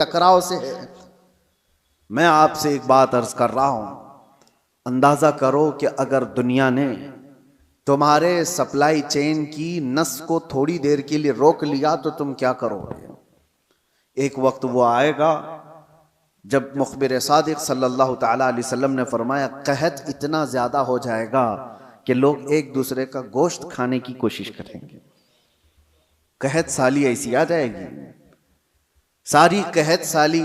टकराव से है। मैं आपसे एक बात अर्ज कर रहा हूं, अंदाजा करो कि अगर दुनिया ने तुम्हारे सप्लाई चेन की नस को थोड़ी देर के लिए रोक लिया तो तुम क्या करोगे। एक वक्त वो आएगा जब मुखबिर सादिक सल्लल्लाहु ताला अलैहि वसल्लम ने फरमाया कहत इतना ज्यादा हो जाएगा कि लोग एक दूसरे का गोश्त खाने की कोशिश करेंगे। कहत साली ऐसी आ जाएगी। सारी कहत साली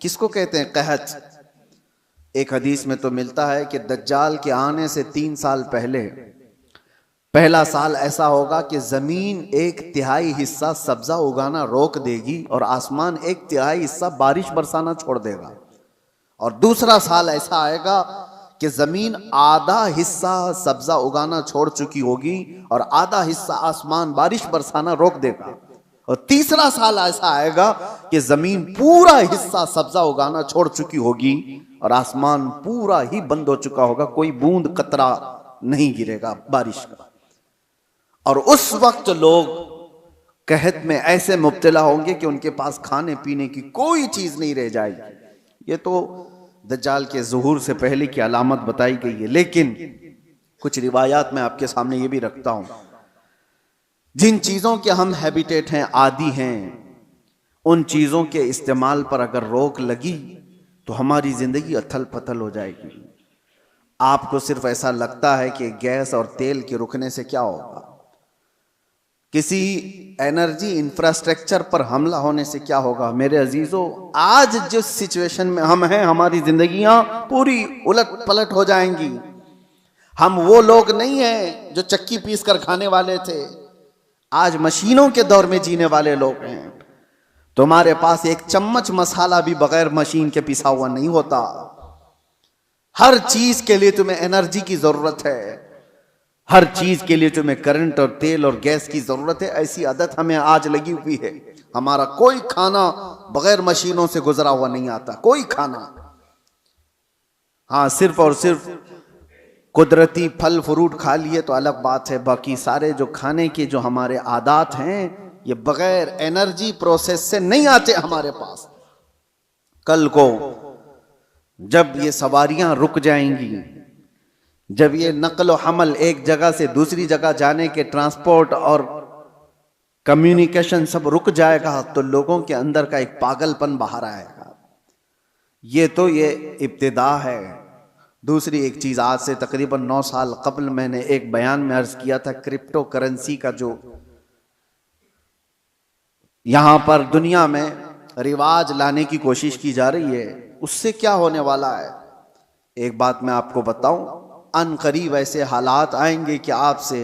किसको कहते हैं? कहत। एक हदीस में तो मिलता है कि दज्जाल के आने से 3 साल पहले पहला साल ऐसा होगा कि जमीन 1/3 हिस्सा सब्जा उगाना रोक देगी और आसमान 1/3 हिस्सा बारिश बरसाना छोड़ देगा। और दूसरा साल ऐसा आएगा कि जमीन आधा हिस्सा सब्जा उगाना छोड़ चुकी होगी और आधा हिस्सा आसमान बारिश बरसाना रोक देगा। और तीसरा साल ऐसा आएगा कि जमीन पूरा हिस्सा सब्जा उगाना छोड़ चुकी होगी और आसमान पूरा ही बंद हो चुका होगा, कोई बूंद कतरा नहीं गिरेगा बारिश का। और उस वक्त लोग कहत में ऐसे मुब्तला होंगे कि उनके पास खाने पीने की कोई चीज नहीं रह जाएगी। ये तो दज्जाल के ज़ुहूर से पहले की अलामत बताई गई है। लेकिन कुछ रिवायात में आपके सामने ये भी रखता हूं, जिन चीजों के हम हैबिटेट हैं, आदी हैं, उन चीजों के इस्तेमाल पर अगर रोक लगी तो हमारी जिंदगी अथल पथल हो जाएगी। आपको सिर्फ ऐसा लगता है कि गैस और तेल के रुकने से क्या होगा, किसी एनर्जी इंफ्रास्ट्रक्चर पर हमला होने से क्या होगा। मेरे अजीजों, आज जिस सिचुएशन में हम हैं, हमारी जिंदगियां पूरी उलट पलट हो जाएंगी। हम वो लोग नहीं हैं जो चक्की पीस कर खाने वाले थे, आज मशीनों के दौर में जीने वाले लोग हैं। तुम्हारे पास एक चम्मच मसाला भी बगैर मशीन के पिसा हुआ नहीं होता। हर चीज के लिए तुम्हें एनर्जी की जरूरत है, हर चीज के लिए तुम्हें करंट और तेल और गैस की जरूरत है। ऐसी आदत हमें आज लगी हुई है। हमारा कोई खाना बगैर मशीनों से गुजरा हुआ नहीं आता, कोई खाना। हाँ, सिर्फ और सिर्फ कुदरती फल फ्रूट खा लिए तो अलग बात है, बाकी सारे जो खाने के जो हमारे आदात हैं ये बगैर एनर्जी प्रोसेस से नहीं आते हमारे पास। कल को जब ये सवारियां रुक जाएंगी, जब ये नकल हमल एक जगह से दूसरी जगह जाने के ट्रांसपोर्ट और कम्युनिकेशन सब रुक जाएगा, तो लोगों के अंदर का एक पागलपन बाहर आएगा। ये तो ये इब्तिदा है। दूसरी एक चीज, आज से तकरीबन 9 साल कबल मैंने एक बयान में अर्ज किया था, क्रिप्टो करेंसी का जो यहां पर दुनिया में रिवाज लाने की कोशिश की जा रही है, उससे क्या होने वाला है। एक बात मैं आपको बताऊं, अनकरीब ऐसे हालात आएंगे कि आपसे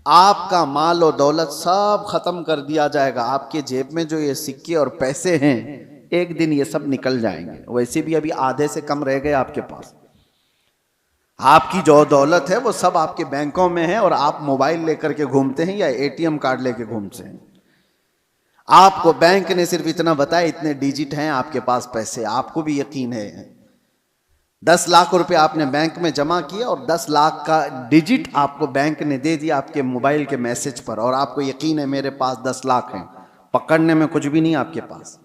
आपका माल और दौलत सब खत्म कर दिया जाएगा। आपके जेब में जो ये सिक्के और पैसे हैं, एक दिन ये सब निकल जाएंगे। वैसे भी अभी आधे से कम रह गए आपके पास। आपकी जो दौलत है वो सब आपके बैंकों में है और आप मोबाइल लेकर के घूमते हैं या एटीएम कार्ड लेके घूमते हैं। आपको बैंक ने सिर्फ इतना बताया, इतने डिजिट हैं आपके पास पैसे। आपको भी यकीन है 10 लाख रुपए आपने बैंक में जमा किए और 10 लाख का डिजिट आपको बैंक ने दे दिया आपके मोबाइल के मैसेज पर, और आपको यकीन है मेरे पास 10 लाख हैं। पकड़ने में कुछ भी नहीं आपके पास,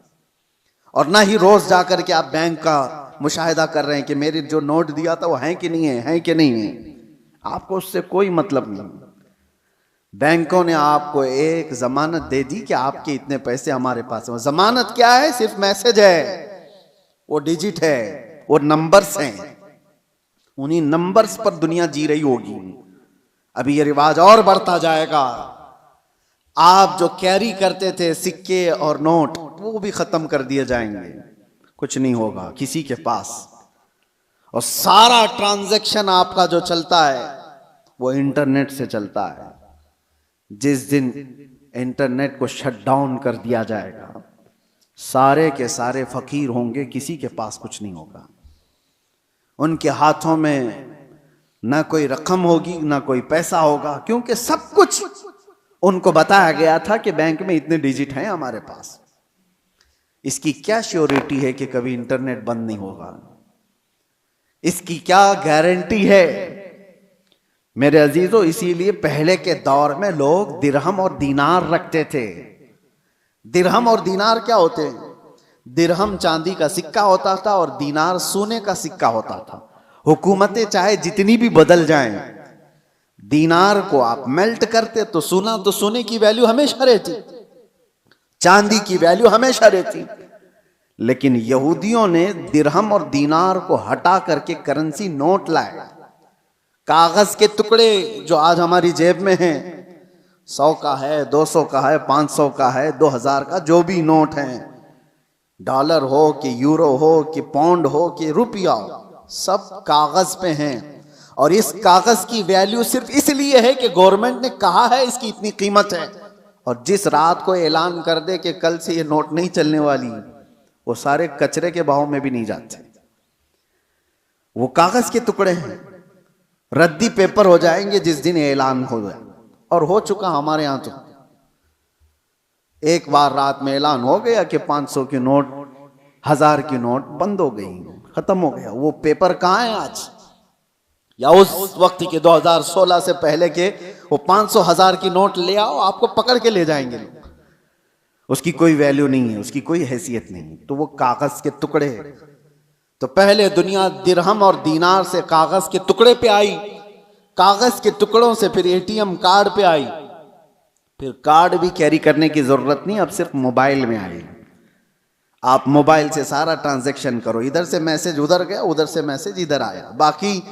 और ना ही रोज जाकर के आप बैंक का मुशाहिदा कर रहे हैं कि मेरे जो नोट दिया था वो है कि नहीं है कि नहीं है। आपको उससे कोई मतलब नहीं। बैंकों ने आपको एक जमानत दे दी कि आपके इतने पैसे हमारे पास हैं। जमानत क्या है? सिर्फ मैसेज है, वो डिजिट है, वो नंबर्स हैं। उन्हीं नंबर्स पर दुनिया जी रही होगी। अभी ये रिवाज और बढ़ता जाएगा। आप जो कैरी करते थे सिक्के और नोट, वो भी खत्म कर दिए जाएंगे। कुछ नहीं होगा किसी के पास, और सारा ट्रांजैक्शन आपका जो चलता है वो इंटरनेट से चलता है। जिस दिन इंटरनेट को शट डाउन कर दिया जाएगा, सारे के सारे फकीर होंगे, किसी के पास कुछ नहीं होगा। उनके हाथों में ना कोई रकम होगी ना कोई पैसा होगा, क्योंकि सब कुछ उनको बताया गया था कि बैंक में इतने डिजिट हैं हमारे पास। इसकी क्या श्योरिटी है कि कभी इंटरनेट बंद नहीं होगा? इसकी क्या गारंटी है? मेरे अजीजों, इसीलिए पहले के दौर में लोग दिरहम और दीनार रखते थे। दिरहम और दीनार क्या होते हैं? दिरहम चांदी का सिक्का होता था और दीनार सोने का सिक्का होता था। हुकूमतें चाहे जितनी भी बदल जाएं, दीनार को आप मेल्ट करते तो सोने की वैल्यू हमेशा रहती, चांदी की वैल्यू हमेशा रहती। लेकिन यहूदियों ने दिरहम और दीनार को हटा करके करेंसी नोट लाए, कागज के टुकड़े जो आज हमारी जेब में हैं, 100 का है, 200 का है, 500 का है, 2000 का, जो भी नोट है, डॉलर हो कि यूरो हो कि पाउंड हो कि रुपया हो, सब कागज पे हैं। और इस कागज की वैल्यू सिर्फ इसलिए है कि गवर्नमेंट ने कहा है इसकी इतनी कीमत है, और जिस रात को ऐलान कर दे कि कल से ये नोट नहीं चलने वाली, वो सारे कचरे के भाव में भी नहीं जाते। वो कागज के टुकड़े हैं, रद्दी पेपर हो जाएंगे जिस दिन ऐलान हो जाए। और हो चुका हमारे यहां तो एक बार रात में ऐलान हो गया कि 500 की नोट, 1000 की नोट बंद हो गई, खत्म हो गया। वो पेपर कहां है आज, या उस वक्त के 2016 से पहले के वो 500 1000 की नोट ले आओ, आपको पकड़ के ले जाएंगे लोग। उसकी कोई वैल्यू नहीं है, उसकी कोई हैसियत नहीं। तो वो कागज के टुकड़े, तो पहले दुनिया दिरहम और दीनार से कागज के टुकड़े पे आई, कागज के टुकड़ों से फिर एटीएम कार्ड पे आई, फिर कार्ड भी कैरी करने की जरूरत नहीं, अब सिर्फ मोबाइल में आई। आप मोबाइल से सारा ट्रांजैक्शन करो, इधर से मैसेज उधर गया, उधर से मैसेज इधर आया। बाकी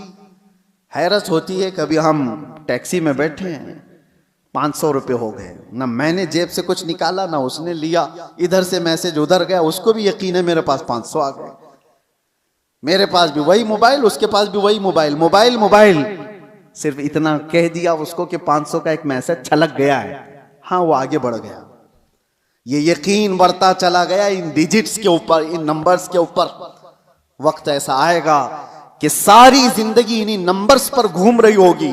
हैरत होती है, कभी हम टैक्सी में बैठे हैं, 500 रुपये हो गए, ना मैंने जेब से कुछ निकाला ना उसने लिया, इधर से मैसेज उधर गया, उसको भी यकीन है मेरे पास 500 आ गए, मेरे पास भी वही मोबाइल, उसके पास भी वही मोबाइल, मोबाइल मोबाइल। सिर्फ इतना कह दिया उसको कि 500 का एक मैसेज छलक गया है, हाँ वो आगे बढ़ गया। ये यकीन बढ़ता चला गया इन डिजिट्स के ऊपर, इन नंबर्स के ऊपर। वक्त ऐसा आएगा कि सारी जिंदगी इन्हीं नंबर्स पर घूम रही होगी,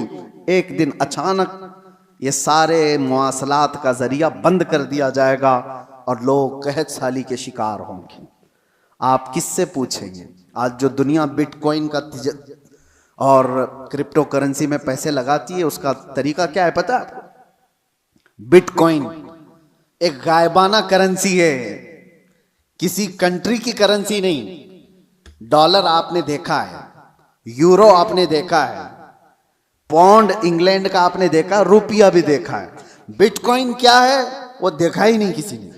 एक दिन अचानक ये सारे मुआसलात का जरिया बंद कर दिया जाएगा और लोग कहत साली के शिकार होंगे। आप किससे पूछेंगे? आज जो दुनिया बिटकॉइन का और क्रिप्टो करेंसी में पैसे लगाती है, उसका तरीका क्या है पता है? बिटकॉइन एक गायबाना करेंसी है, किसी कंट्री की करेंसी नहीं। डॉलर आपने देखा है, यूरो आपने देखा है, पाउंड इंग्लैंड का आपने देखा, रुपया भी देखा है। बिटकॉइन क्या है वो देखा ही नहीं किसी ने,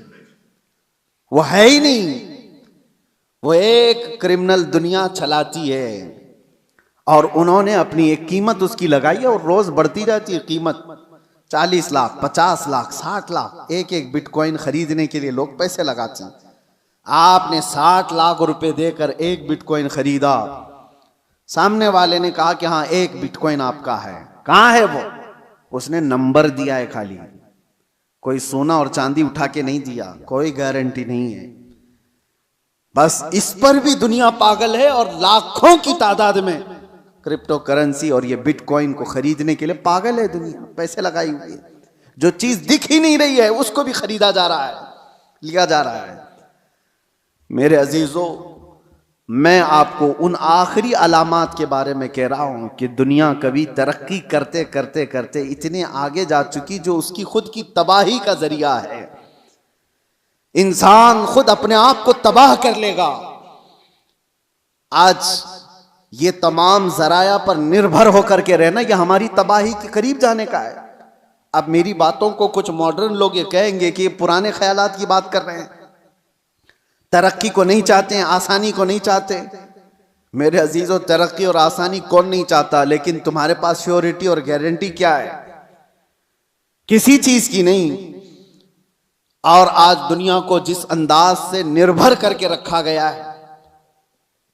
वो है ही नहीं। वो एक क्रिमिनल दुनिया चलाती है और उन्होंने अपनी एक कीमत उसकी लगाई है और रोज बढ़ती जाती है कीमत। 40 लाख, 50 लाख, 60 लाख एक एक बिटकॉइन खरीदने के लिए लोग पैसे लगाते हैं। आपने 60 लाख रुपए देकर एक बिटकॉइन खरीदा, सामने वाले ने कहा कि हाँ एक बिटकॉइन आपका है, कहां है वो? उसने नंबर दिया है खाली, कोई सोना और चांदी उठा के नहीं दिया, कोई गारंटी नहीं है। बस इस पर भी दुनिया पागल है और लाखों की तादाद में क्रिप्टो करेंसी और ये बिटकॉइन को खरीदने के लिए पागल है दुनिया, पैसे लगाई हुई है। जो चीज दिख ही नहीं रही है उसको भी खरीदा जा रहा है, लिया जा रहा है। मेरे अजीजों, मैं आपको उन आखिरी अलामात के बारे में कह रहा हूं कि दुनिया कभी तरक्की करते करते करते इतने आगे जा चुकी जो उसकी खुद की तबाही का जरिया है। इंसान खुद अपने आप को तबाह कर लेगा। आज ये तमाम जराया पर निर्भर होकर के रहना, यह हमारी तबाही के करीब जाने का है। अब मेरी बातों को कुछ मॉडर्न लोग ये कहेंगे कि ये पुराने ख्यालात की बात कर रहे हैं, तरक्की को नहीं चाहते हैं, आसानी को नहीं चाहते। मेरे अजीजों, तरक्की और आसानी कौन नहीं चाहता, लेकिन तुम्हारे पास श्योरिटी और गारंटी क्या है? किसी चीज की नहीं। और आज दुनिया को जिस अंदाज से निर्भर करके रखा गया है,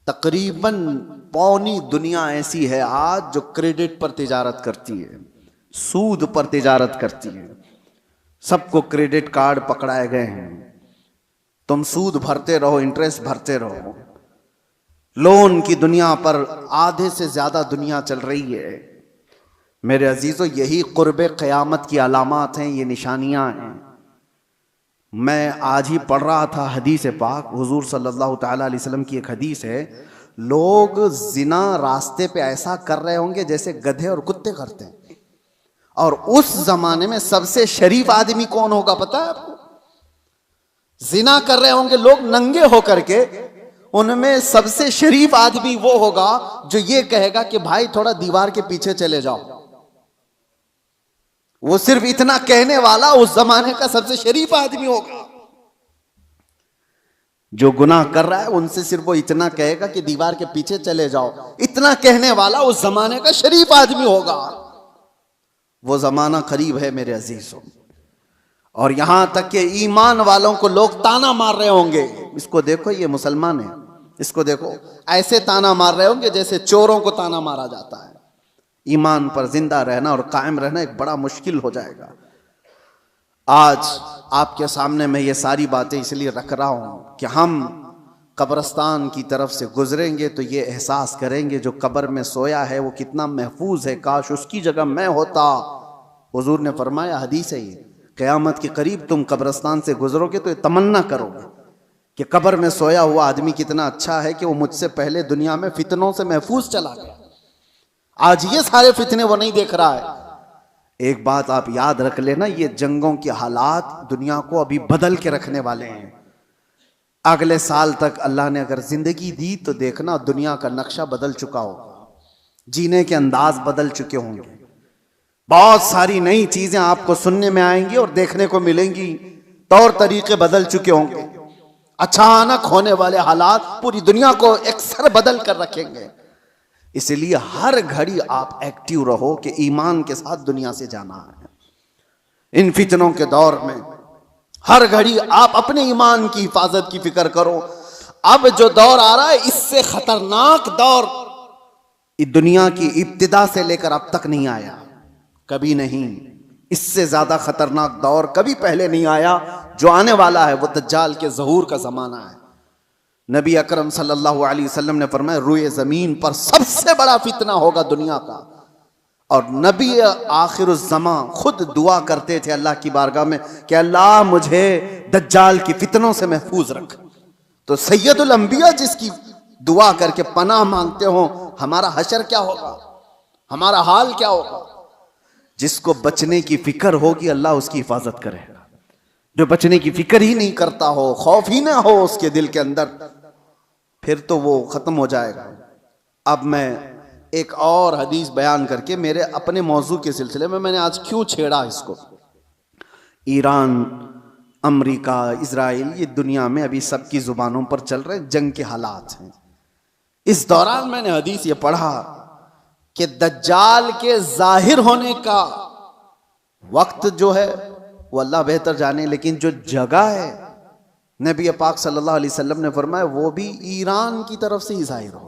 तकरीबन पौनी दुनिया ऐसी है आज जो क्रेडिट पर तिजारत करती है, सूद पर तिजारत करती है। सबको क्रेडिट कार्ड पकड़ाए गए हैं, तुम सूद भरते रहो, इंटरेस्ट भरते रहो। लोन की दुनिया पर आधे से ज्यादा दुनिया चल रही है। मेरे अजीजों, यही कुर्बे क़यामत की अलामात हैं, ये निशानियां हैं। मैं आज ही पढ़ रहा था हदीस पाक, हुजूर सल्लल्लाहु तआला अलैहि वसल्लम की एक हदीस है, लोग जिना रास्ते पे ऐसा कर रहे होंगे जैसे गधे और कुत्ते करते हैं। और उस जमाने में सबसे शरीफ आदमी कौन होगा पता है आपको? जिना कर रहे होंगे लोग नंगे होकर के, उनमें सबसे शरीफ आदमी वो होगा जो ये कहेगा कि भाई थोड़ा दीवार के पीछे चले जाओ। वो सिर्फ इतना कहने वाला उस जमाने का सबसे शरीफ आदमी होगा। जो गुनाह कर रहा है उनसे सिर्फ वो इतना कहेगा कि दीवार के पीछे चले जाओ, इतना कहने वाला उस जमाने का शरीफ आदमी होगा। वो जमाना करीब है मेरे अजीजों। और यहां तक कि ईमान वालों को लोग ताना मार रहे होंगे, इसको देखो ये मुसलमान है, इसको देखो, ऐसे ताना मार रहे होंगे जैसे चोरों को ताना मारा जाता है। ईमान पर जिंदा रहना और कायम रहना एक बड़ा मुश्किल हो जाएगा। आज आपके सामने मैं ये सारी बातें इसलिए रख रहा हूं कि हम कब्रिस्तान की तरफ से गुजरेंगे तो ये एहसास करेंगे जो कब्र में सोया है वो कितना महफूज है, काश उसकी जगह मैं होता। हुजूर ने फरमाया, हदीस है ये, क़यामत के करीब तुम कब्रिस्तान से गुजरोगे तो ये तमन्ना करोगे कि कब्र में सोया हुआ आदमी कितना अच्छा है कि वो मुझसे पहले दुनिया में फितनों से महफूज चला गया। आज ये सारे फितने वो नहीं देख रहा है। एक बात आप याद रख लेना, ये जंगों के हालात दुनिया को अभी बदल के रखने वाले हैं। अगले साल तक अल्लाह ने अगर जिंदगी दी तो देखना दुनिया का नक्शा बदल चुका होगा, जीने के अंदाज बदल चुके होंगे, बहुत सारी नई चीजें आपको सुनने में आएंगी और देखने को मिलेंगी, तौर तरीके बदल चुके होंगे। अचानक होने वाले हालात पूरी दुनिया को एकसर बदल कर रखेंगे। इसलिए हर घड़ी आप एक्टिव रहो कि ईमान के साथ दुनिया से जाना है। इन फितनों के दौर में हर घड़ी आप अपने ईमान की हिफाजत की फिक्र करो। अब जो दौर आ रहा है इससे खतरनाक दौर दुनिया की इब्तिदा से लेकर अब तक नहीं आया, कभी नहीं। इससे ज्यादा खतरनाक दौर कभी पहले नहीं आया। जो आने वाला है वो दज्जाल के ज़हूर का जमाना है। नबी अकरम सल्लल्लाहु अलैहि वसल्लम ने फरमाया, रुए जमीन पर सबसे बड़ा फितना होगा दुनिया का। और नबी आखिरुज़्ज़मा खुद दुआ करते थे अल्लाह की बारगाह में कि अल्लाह मुझे दज्जाल की फितनों से महफूज रख। तो सैयदुल अंबिया जिसकी दुआ करके पनाह मांगते हो, हमारा हशर क्या होगा, हमारा हाल क्या होगा। जिसको बचने की फिक्र होगी अल्लाह उसकी हिफाजत करेगा। जो बचने की फिक्र ही नहीं करता हो, खौफ ही ना हो उसके दिल के अंदर, फिर तो वो खत्म हो जाएगा। अब मैं एक और हदीस बयान करके मेरे अपने मौजू के सिलसिले में, मैंने आज क्यों छेड़ा इसको, ईरान, अमेरिका, इजराइल, ये दुनिया में अभी सबकी जुबानों पर चल रहे जंग के हालात हैं। इस दौरान मैंने हदीस ये पढ़ा कि दज्जाल के जाहिर होने का वक्त जो है वो अल्लाह बेहतर जाने, लेकिन जो जगह है नबी पाक सल्लल्लाहु अलैहि वसल्लम ने फरमाया वो भी ईरान की तरफ से ही जाहिर हो।